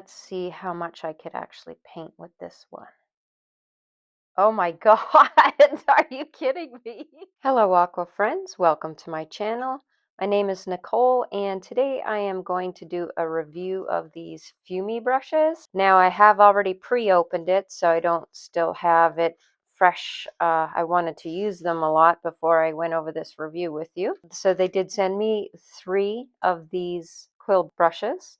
let's see how much I could actually paint with this one. Oh my God, are you kidding me? Hello, aqua friends. Welcome to my channel. My name is Nicole, and today I am going to do a review of these Fuummi brushes. Now, I have already pre-opened it, so I don't still have it fresh. I wanted to use them a lot before I went over this review with you. So they did send me 3 of these quill brushes,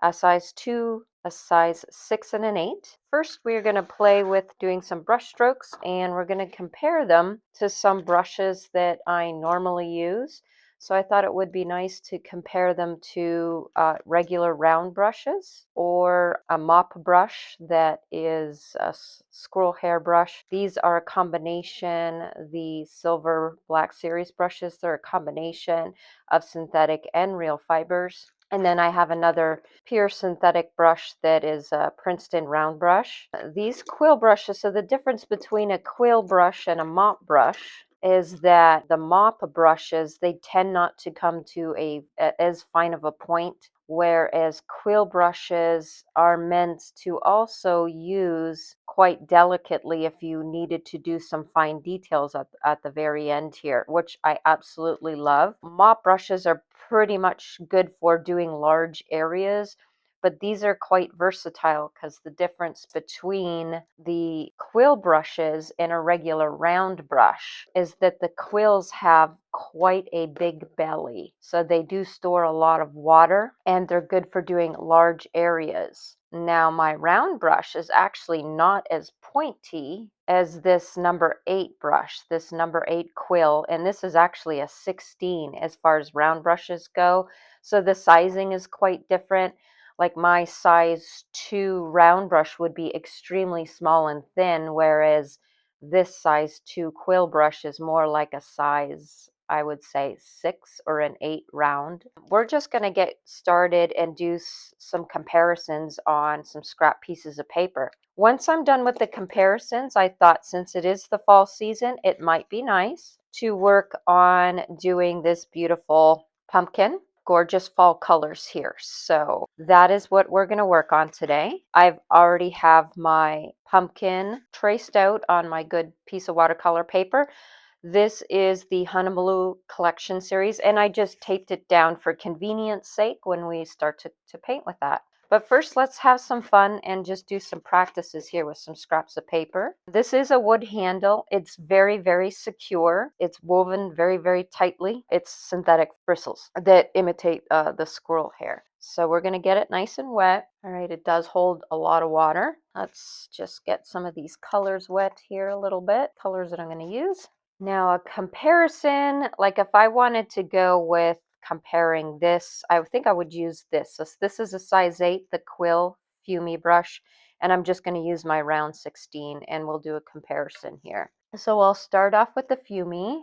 a size 2, a size 6, and an 8. First, we're going to play with doing some brush strokes, and we're going to compare them to some brushes that I normally use. So I thought it would be nice to compare them to regular round brushes or a mop brush that is a squirrel hair brush. These are a combination, the Silver Black Series brushes, they're a combination of synthetic and real fibers. And then I have another pure synthetic brush that is a Princeton round brush. These quill brushes, so the difference between a quill brush and a mop brush is that the mop brushes, they tend not to come to as fine of a point, whereas quill brushes are meant to also use quite delicately if you needed to do some fine details at the very end here, which I absolutely love. Mop brushes are pretty much good for doing large areas, but these are quite versatile because the difference between the quill brushes and a regular round brush is that the quills have quite a big belly. So they do store a lot of water and they're good for doing large areas. Now my round brush is actually not as pointy as this number 8 brush, this number 8 quill, and this is actually a 16 as far as round brushes go. So the sizing is quite different. Like my size 2 round brush would be extremely small and thin, whereas this size 2 quill brush is more like a size, I would say, 6 or an 8 round. We're just going to get started and do some comparisons on some scrap pieces of paper. Once I'm done with the comparisons, I thought since it is the fall season, it might be nice to work on doing this beautiful pumpkin. Gorgeous fall colors here. So that is what we're going to work on today. I've already have my pumpkin traced out on my good piece of watercolor paper. This is the Honolulu collection series, and I just taped it down for convenience sake when we start to paint with that. But first, let's have some fun and just do some practices here with some scraps of paper. This is a wood handle. It's very, very secure. It's woven very, very tightly. It's synthetic bristles that imitate the squirrel hair. So we're going to get it nice and wet. All right, it does hold a lot of water. Let's just get some of these colors wet here a little bit. Colors that I'm going to use. Now a comparison, like if I wanted to go with comparing this, I think I would use this. So this is a size 8, the quill Fuummi brush, and I'm just going to use my round 16 and we'll do a comparison here. So I'll start off with the Fuummi.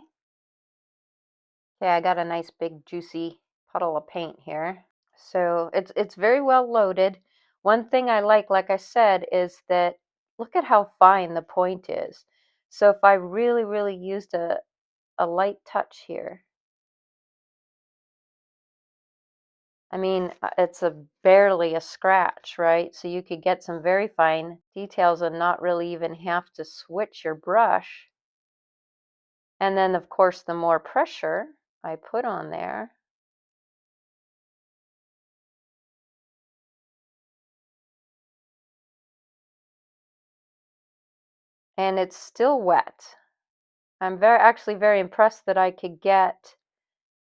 Okay, I got a nice big juicy puddle of paint here. So it's very well loaded. One thing I like I said, is that look at how fine the point is. So if I really, really used a light touch here, I mean, it's barely a scratch, right? So you could get some very fine details and not really even have to switch your brush. And then, of course, the more pressure I put on there, and it's still wet. I'm actually very impressed that I could get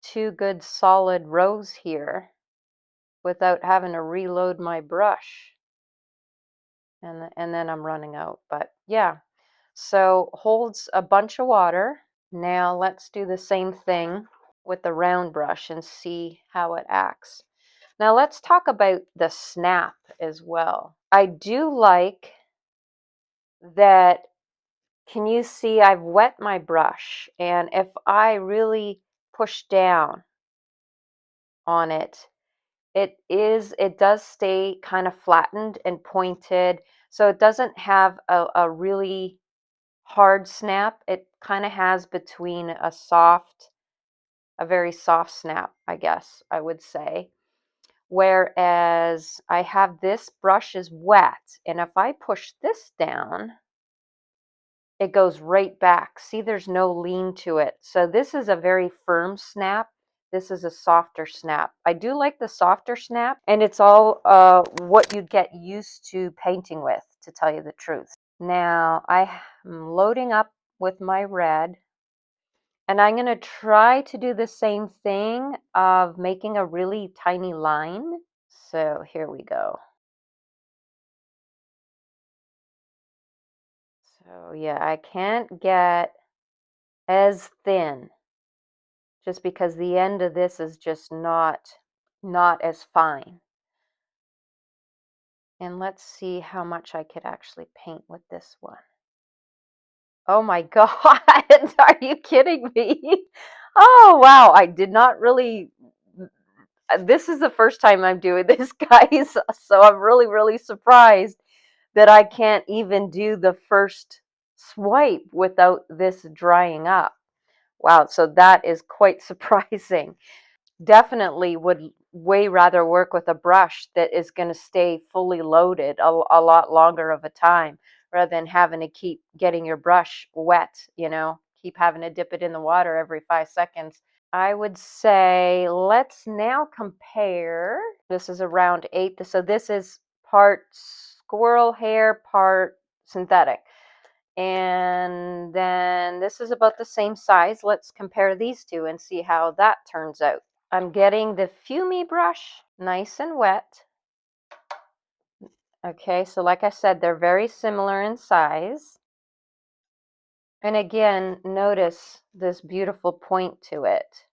2 good solid rows here without having to reload my brush. And then I'm running out. But yeah, so holds a bunch of water. Now let's do the same thing with the round brush and see how it acts. Now let's talk about the snap as well. I do like that. Can you see I've wet my brush, and if I really push down on it, it does stay kind of flattened and pointed, so it doesn't have a really hard snap. It kind of has between a very soft snap, I guess I would say. Whereas I have this brush is wet, and if I push this down, it goes right back. See, there's no lean to it. So this is a very firm snap. This is a softer snap. I do like the softer snap, and it's all what you get used to painting with, to tell you the truth. Now I am loading up with my red, and I'm going to try to do the same thing of making a really tiny line. So here we go. So yeah, I can't get as thin just because the end of this is just not as fine. And let's see how much I could actually paint with this one. Oh my God, are you kidding me? Oh wow, I did not really, this is the first time I'm doing this, guys, so I'm really, really surprised that I can't even do the first swipe without this drying up. Wow, so that is quite surprising. Definitely would way rather work with a brush that is going to stay fully loaded a lot longer of a time rather than having to keep getting your brush wet, keep having to dip it in the water every 5 seconds. I would say let's now compare. This is a round 8. So this is part squirrel hair, part synthetic. And then this is about the same size. Let's compare these two and see how that turns out. I'm getting the Fuummi brush, nice and wet. Okay, so like I said, they're very similar in size. And again, notice this beautiful point to it.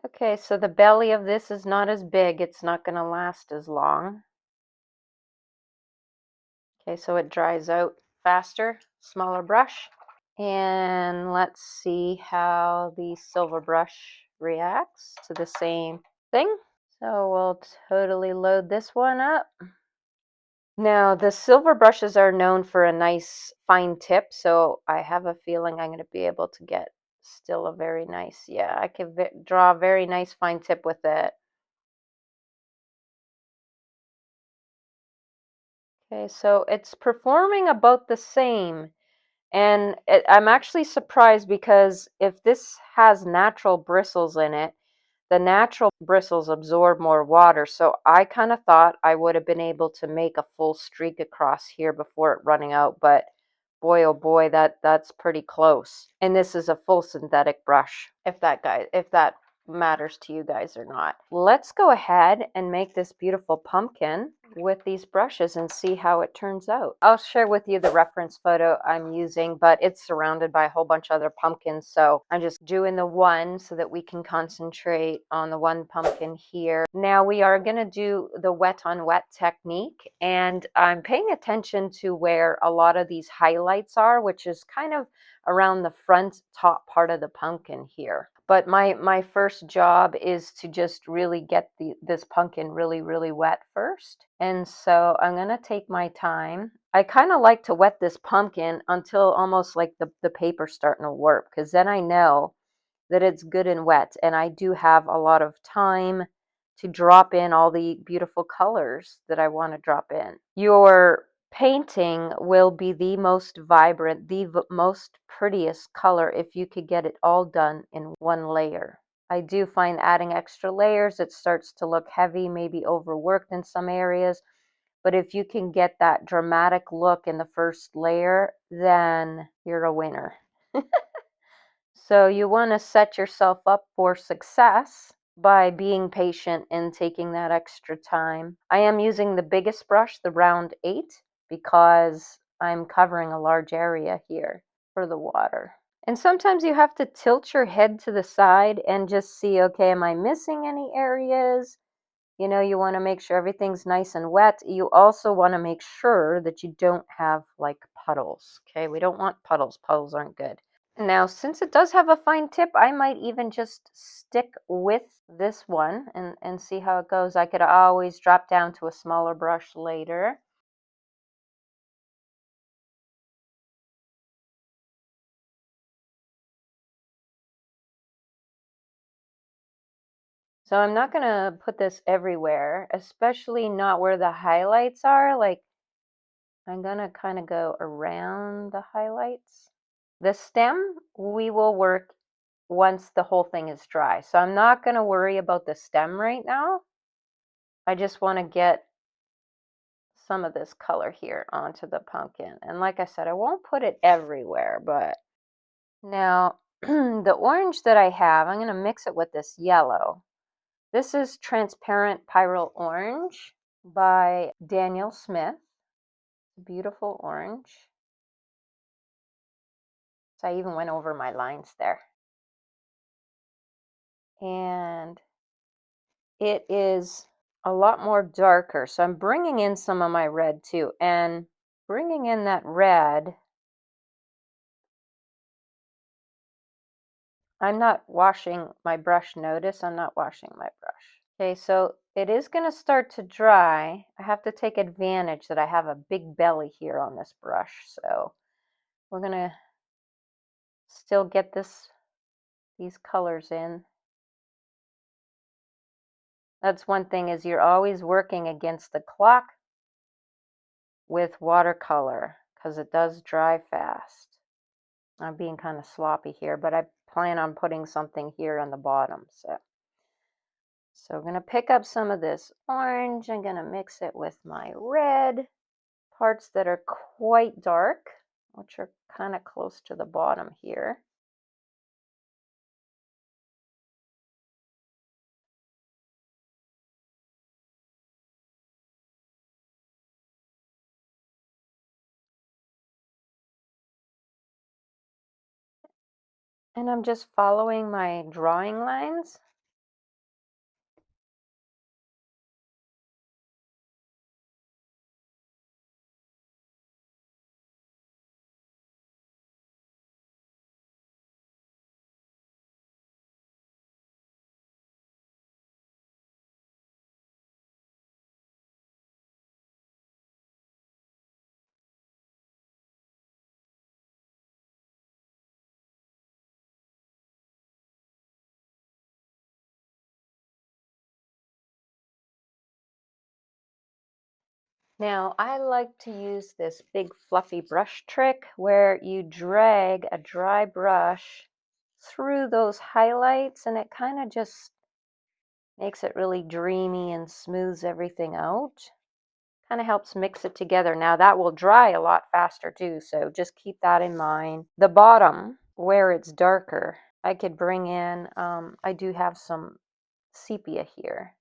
Okay, so the belly of this is not as big. It's not going to last as long. Okay, so it dries out faster, smaller brush. And let's see how the silver brush reacts to the same thing. So we'll totally load this one up. Now, the silver brushes are known for a nice fine tip, so I have a feeling I'm going to be able to get still a very nice, yeah, I can draw a very nice fine tip with it. Okay, so it's performing about the same. And I'm actually surprised because if this has natural bristles in it, the natural bristles absorb more water. So I kind of thought I would have been able to make a full streak across here before it running out. But boy, oh boy, that's pretty close. And this is a full synthetic brush, if that matters to you guys or not. Let's go ahead and make this beautiful pumpkin with these brushes and see how it turns out. I'll share with you the reference photo I'm using, but it's surrounded by a whole bunch of other pumpkins, so I'm just doing the one so that we can concentrate on the one pumpkin here. Now we are going to do the wet on wet technique, and I'm paying attention to where a lot of these highlights are, which is kind of around the front top part of the pumpkin here. But my first job is to just really get this pumpkin really, really wet first. And so I'm going to take my time. I kind of like to wet this pumpkin until almost like the paper's starting to warp, because then I know that it's good and wet. And I do have a lot of time to drop in all the beautiful colors that I want to drop in. Your painting will be the most vibrant, the most prettiest color if you could get it all done in one layer. I do find adding extra layers, it starts to look heavy, maybe overworked in some areas. But if you can get that dramatic look in the first layer, then you're a winner. So you want to set yourself up for success by being patient and taking that extra time. I am using the biggest brush, the round 8, because I'm covering a large area here for the water. And sometimes you have to tilt your head to the side and just see, okay, am I missing any areas? You want to make sure everything's nice and wet. You also want to make sure that you don't have like puddles. Okay, we don't want puddles. Puddles aren't good. Now, since it does have a fine tip, I might even just stick with this one and see how it goes. I could always drop down to a smaller brush later. So I'm not going to put this everywhere, especially not where the highlights are. Like, I'm going to kind of go around the highlights. The stem we will work once the whole thing is dry. So I'm not going to worry about the stem right now. I just want to get some of this color here onto the pumpkin. And like I said, I won't put it everywhere, but now the orange that I have, I'm going to mix it with this yellow. This is Transparent Pyrrole Orange by Daniel Smith. Beautiful orange. So I even went over my lines there. And it is a lot more darker. So I'm bringing in some of my red too. And bringing in that red, I'm not washing my brush. Notice I'm not washing my brush. Okay, so it is going to start to dry. I have to take advantage that I have a big belly here on this brush. So we're going to still get these colors in. That's one thing, is you're always working against the clock with watercolor because it does dry fast. I'm being kind of sloppy here, but I plan on putting something here on the bottom. So we're going to pick up some of this orange. I'm going to mix it with my red parts that are quite dark, which are kind of close to the bottom here. And I'm just following my drawing lines. Now, I like to use this big fluffy brush trick where you drag a dry brush through those highlights, and it kind of just makes it really dreamy and smooths everything out. Kind of helps mix it together. Now, that will dry a lot faster too, so just keep that in mind. The bottom, where it's darker, I could bring in, I do have some sepia here,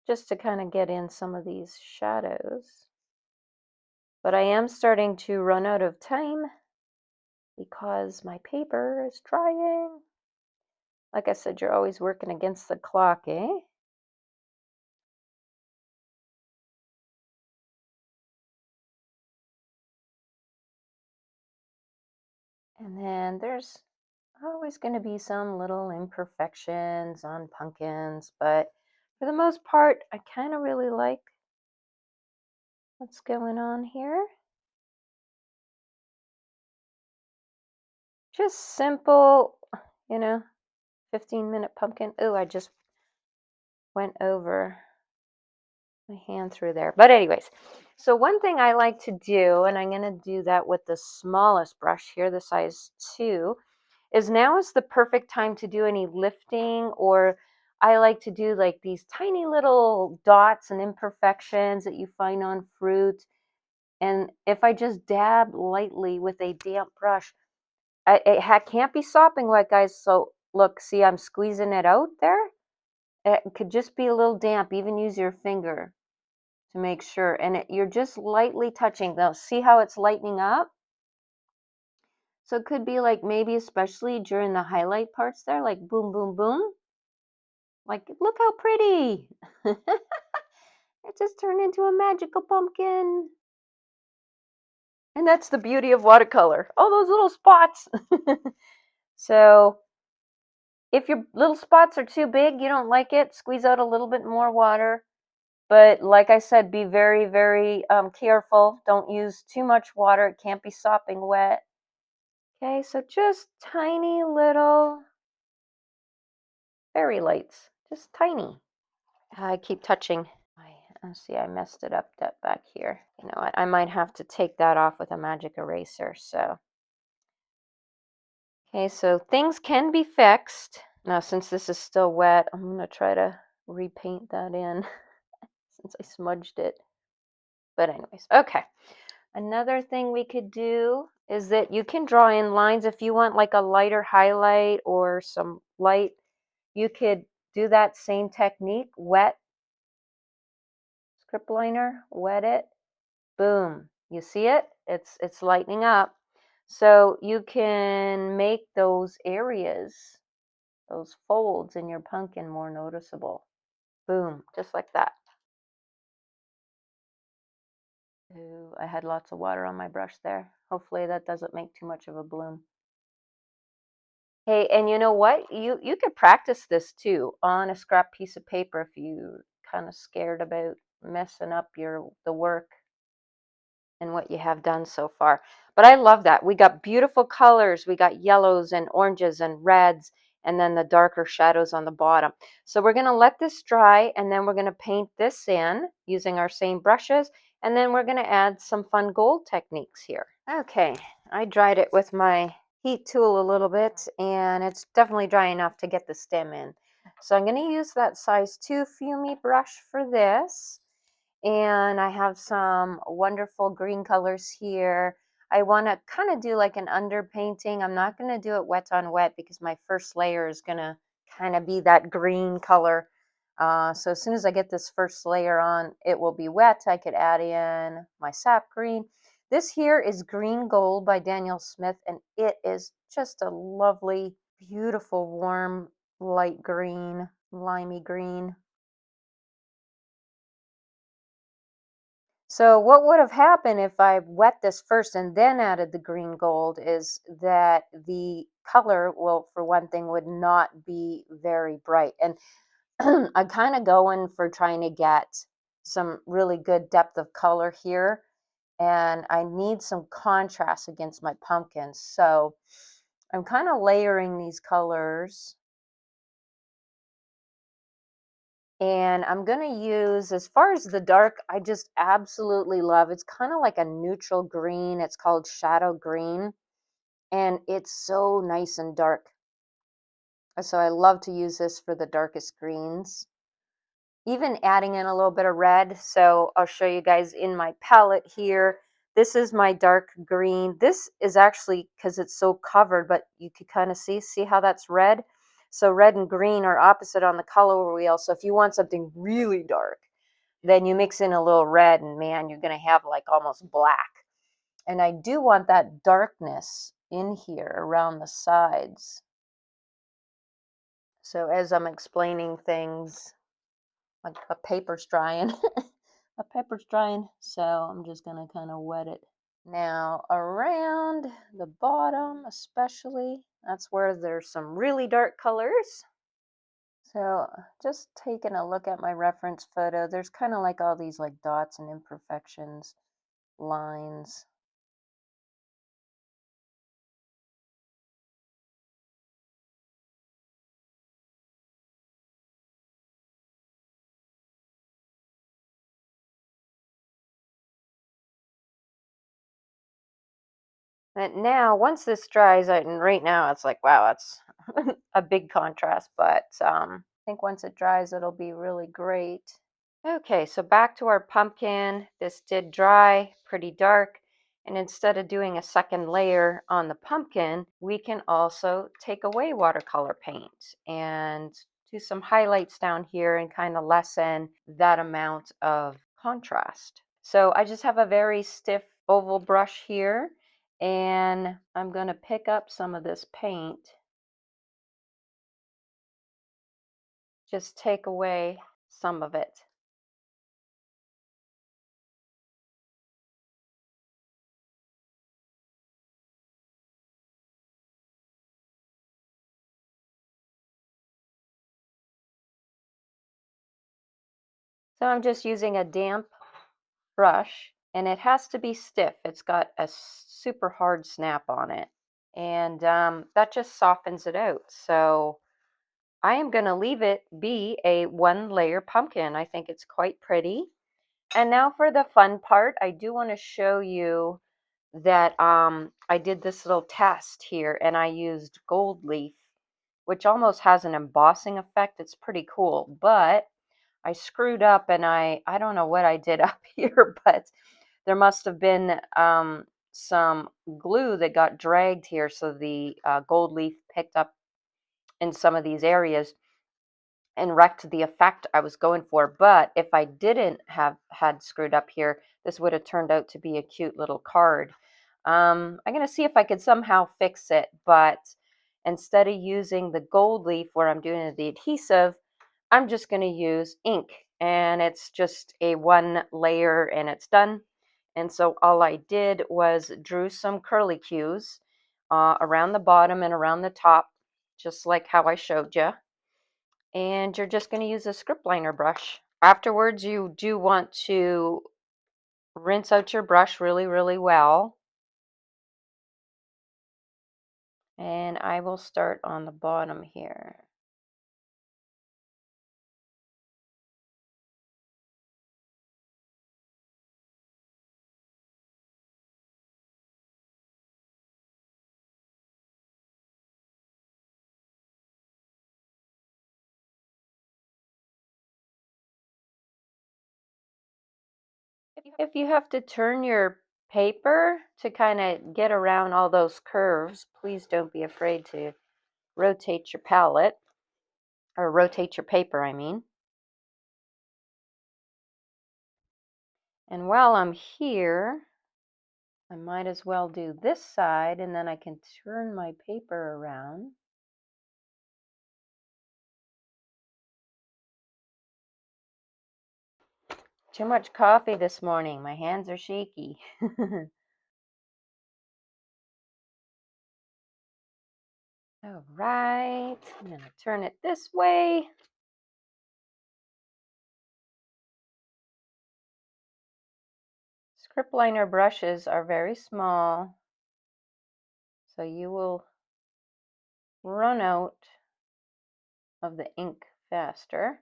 just to kind of get in some of these shadows. But I am starting to run out of time because my paper is drying. Like I said, you're always working against the clock, eh? And then there's always going to be some little imperfections on pumpkins, but for the most part, I kind of really like what's going on here. Just simple, 15-minute pumpkin. Oh, I just went over my hand through there. But anyways, so one thing I like to do, and I'm going to do that with the smallest brush here, the size 2, is now is the perfect time to do any lifting, or I like to do like these tiny little dots and imperfections that you find on fruit. And if I just dab lightly with a damp brush, it can't be sopping wet, guys. So look, see, I'm squeezing it out there. It could just be a little damp. Even use your finger to make sure. And you're just lightly touching. Now, see how it's lightening up? So it could be like maybe especially during the highlight parts there, like boom, boom, boom. Like, look how pretty. It just turned into a magical pumpkin. And that's the beauty of watercolor. All those little spots. So if your little spots are too big, you don't like it, squeeze out a little bit more water. But like I said, be very, very careful. Don't use too much water. It can't be sopping wet. Okay, so just tiny little fairy lights. just tiny. I keep touching. See, I messed it up that back here. You know what? I might have to take that off with a magic eraser. So, okay, so things can be fixed. Now, since this is still wet, I'm going to try to repaint that in since I smudged it. But anyways, okay. Another thing we could do is that you can draw in lines if you want like a lighter highlight or some light. You could do that same technique, wet script liner, wet it, boom. You see it? It's lightening up. So you can make those areas, those folds in your pumpkin more noticeable. Boom, just like that. Ooh, I had lots of water on my brush there. Hopefully that doesn't make too much of a bloom. Hey, and you know what? You could practice this too on a scrap piece of paper if you're kind of scared about messing up the work and what you have done so far. But I love that. We got beautiful colors. We got yellows and oranges and reds, and then the darker shadows on the bottom. So we're going to let this dry, and then we're going to paint this in using our same brushes, and then we're going to add some fun gold techniques here. Okay, I dried it with my heat tool a little bit, and it's definitely dry enough to get the stem in. So I'm going to use that size 2 Fuummi brush for this. And I have some wonderful green colors here. I want to kind of do like an underpainting. I'm not going to do it wet on wet because my first layer is going to kind of be that green color. So as soon as I get this first layer on, it will be wet. I could add in my sap green. This here is Green Gold by Daniel Smith, and it is just a lovely, beautiful, warm, light green, limey green. So what would have happened if I wet this first and then added the green gold is that the color, well, for one thing, would not be very bright. And I'm kind of going for trying to get some really good depth of color here. And I need some contrast against my pumpkins. So I'm kind of layering these colors. And I'm going to use, as far as the dark, I just absolutely love. It's kind of like a neutral green. It's called shadow green. And it's so nice and dark. So I love to use this for the darkest greens. Even adding in a little bit of red. So I'll show you guys in my palette here. This is my dark green. This is actually, because it's so covered, but you could kind of see how that's red? So red and green are opposite on the color wheel. So if you want something really dark, then you mix in a little red and man, you're going to have like almost black. And I do want that darkness in here around the sides. So as I'm explaining things, like a paper's drying, a paper's drying. So I'm just going to kind of wet it. Now around the bottom, especially, that's where there's some really dark colors. So just taking a look at my reference photo, there's kind of like all these like dots and imperfections, lines. And now once this dries, and right now it's like, wow, that's a big contrast, but I think once it dries, it'll be really great. Okay, so back to our pumpkin. This did dry, pretty dark. And instead of doing a second layer on the pumpkin, we can also take away watercolor paint and do some highlights down here and kind of lessen that amount of contrast. So I just have a very stiff oval brush here, and I'm going to pick up some of this paint. Just take away some of it. So I'm just using a damp brush, and it has to be stiff. It's got a super hard snap on it, and that just softens it out. So I am going to leave it be a 1-layer pumpkin. I think it's quite pretty. And now for the fun part, I do want to show you that I did this little test here and I used gold leaf, which almost has an embossing effect. It's pretty cool, but I screwed up and I don't know what I did up here, but there must have been some glue that got dragged here, so the gold leaf picked up in some of these areas and wrecked the effect I was going for. But if I didn't have had screwed up here, this would have turned out to be a cute little card. I'm going to see if I could somehow fix it, but instead of using the gold leaf where I'm doing the adhesive, I'm just going to use ink, and it's just a 1-layer and it's done. And so all I did was drew some curly cues around the bottom and around the top, just like how I showed you. And you're just going to use a script liner brush. Afterwards, you do want to rinse out your brush really, really well. And I will start on the bottom here. If you have to turn your paper to kind of get around all those curves, please don't be afraid to rotate your palette, or rotate your paper, I mean. And while I'm here, I might as well do this side, and then I can turn my paper around. Too much coffee this morning. My hands are shaky. All right, I'm going to turn it this way. Script liner brushes are very small, so you will run out of the ink faster.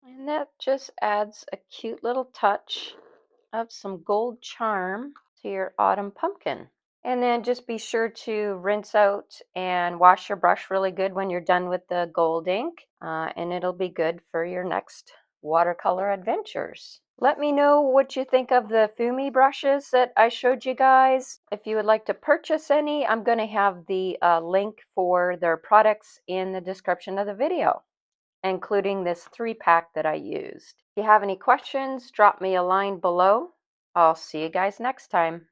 And that just adds a cute little touch of some gold charm to your autumn pumpkin. And then just be sure to rinse out and wash your brush really good when you're done with the gold ink, and it'll be good for your next watercolor adventures. Let me know what you think of the Fuummi brushes that I showed you guys. If you would like to purchase any, I'm going to have the link for their products in the description of the video, including this 3-pack that I used. If you have any questions, drop me a line below. I'll see you guys next time.